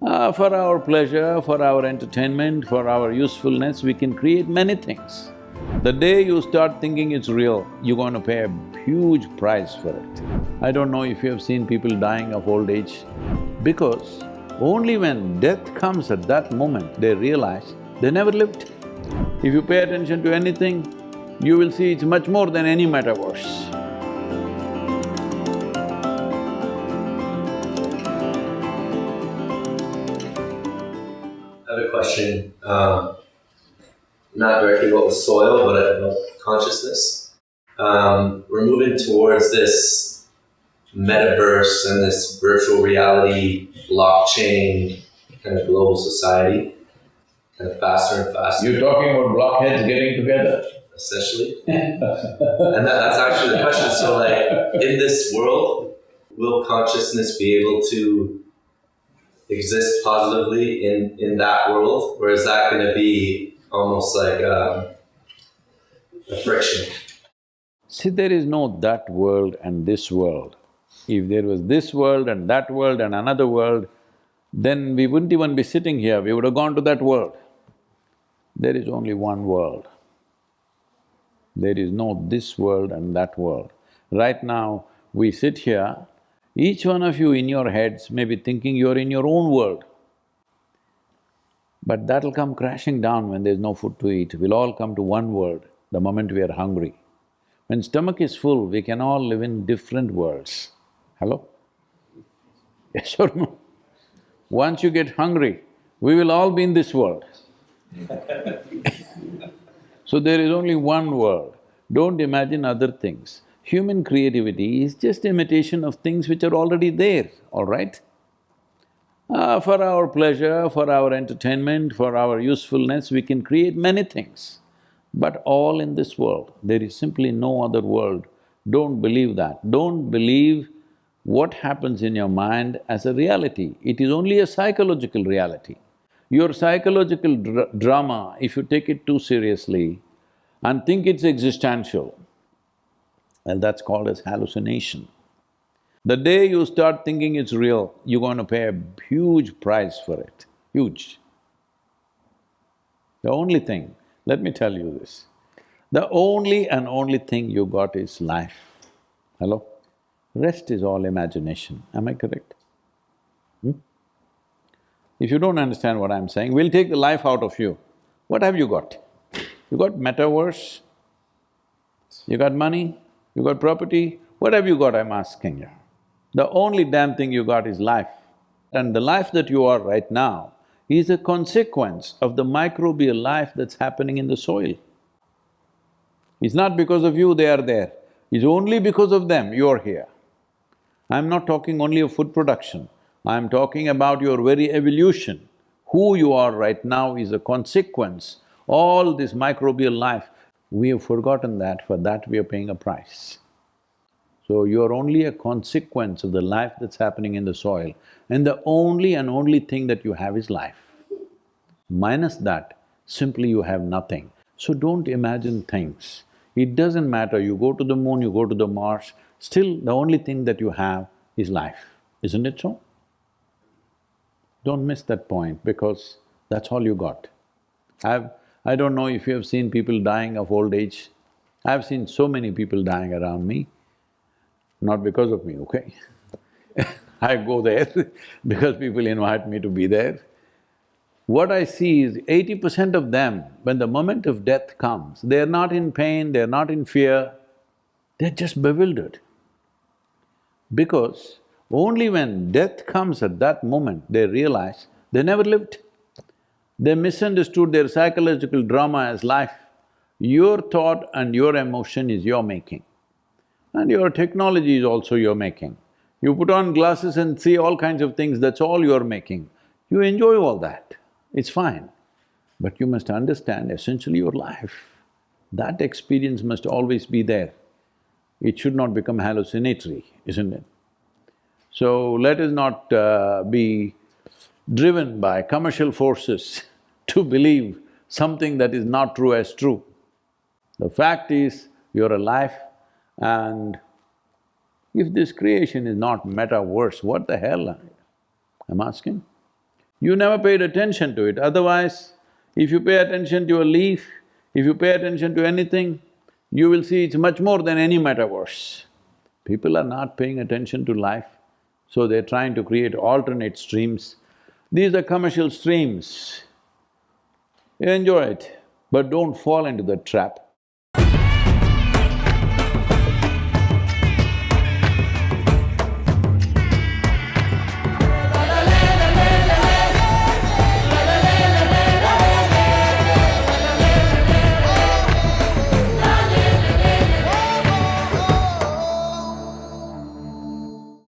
For our pleasure, for our entertainment, for our usefulness, we can create many things. The day you start thinking it's real, you're going to pay a huge price for it. I don't know if you have seen people dying of old age, because only when death comes at that moment, they realize they never lived. If you pay attention to anything, you will see it's much more than any metaverse. I have a question, not directly about the soil, but about consciousness. We're moving towards this metaverse and this virtual reality, blockchain, kind of global society, kind of faster and faster. You're talking about blockheads getting together? Essentially. And that's actually the question. So, like, in this world, will consciousness be able to exist positively in that world, or is that going to be almost like a friction? See, there is no that world and this world. If there was this world and that world and another world, then we wouldn't even be sitting here, we would have gone to that world. There is only one world. There is no this world and that world. Right now, we sit here, each one of you in your heads may be thinking you're in your own world. But that'll come crashing down when there's no food to eat. We'll all come to one world the moment we are hungry. When stomach is full, we can all live in different worlds. Hello? Yes or no? Once you get hungry, we will all be in this world. So there is only one world. Don't imagine other things. Human creativity is just imitation of things which are already there, all right? For our pleasure, for our entertainment, for our usefulness, we can create many things. But all in this world, there is simply no other world. Don't believe that. Don't believe what happens in your mind as a reality. It is only a psychological reality. Your psychological drama, if you take it too seriously and think it's existential, well, that's called as hallucination. The day you start thinking it's real, you're going to pay a huge price for it, huge. The only thing, let me tell you this, the only and only thing you got is life. Hello? Rest is all imagination, am I correct? If you don't understand what I'm saying, we'll take the life out of you. What have you got? You got metaverse, you got money, you got property, what have you got, I'm asking you? The only damn thing you got is life. And the life that you are right now is a consequence of the microbial life that's happening in the soil. It's not because of you they are there, it's only because of them you're here. I'm not talking only of food production, I'm talking about your very evolution. Who you are right now is a consequence, all this microbial life. We have forgotten that, for that we are paying a price. So you're only a consequence of the life that's happening in the soil, and the only and only thing that you have is life. Minus that, simply you have nothing. So don't imagine things. It doesn't matter, you go to the moon, you go to the Mars, still the only thing that you have is life, isn't it so? Don't miss that point, because that's all you got. I don't know if you have seen people dying of old age. I've seen so many people dying around me, not because of me, okay? I go there because people invite me to be there. What I see is 80% of them, when the moment of death comes, they're not in pain, they're not in fear, they're just bewildered. Because only when death comes at that moment, they realize they never lived. They misunderstood their psychological drama as life. Your thought and your emotion is your making, and your technology is also your making. You put on glasses and see all kinds of things, that's all you're making. You enjoy all that, it's fine. But you must understand essentially your life. That experience must always be there. It should not become hallucinatory, isn't it? So let us not be driven by commercial forces to believe something that is not true as true. The fact is, you're alive, and if this creation is not metaverse, what the hell, I'm asking? You never paid attention to it, otherwise, if you pay attention to a leaf, if you pay attention to anything, you will see it's much more than any metaverse. People are not paying attention to life, so they're trying to create alternate streams. These are commercial streams. Enjoy it, but don't fall into the trap.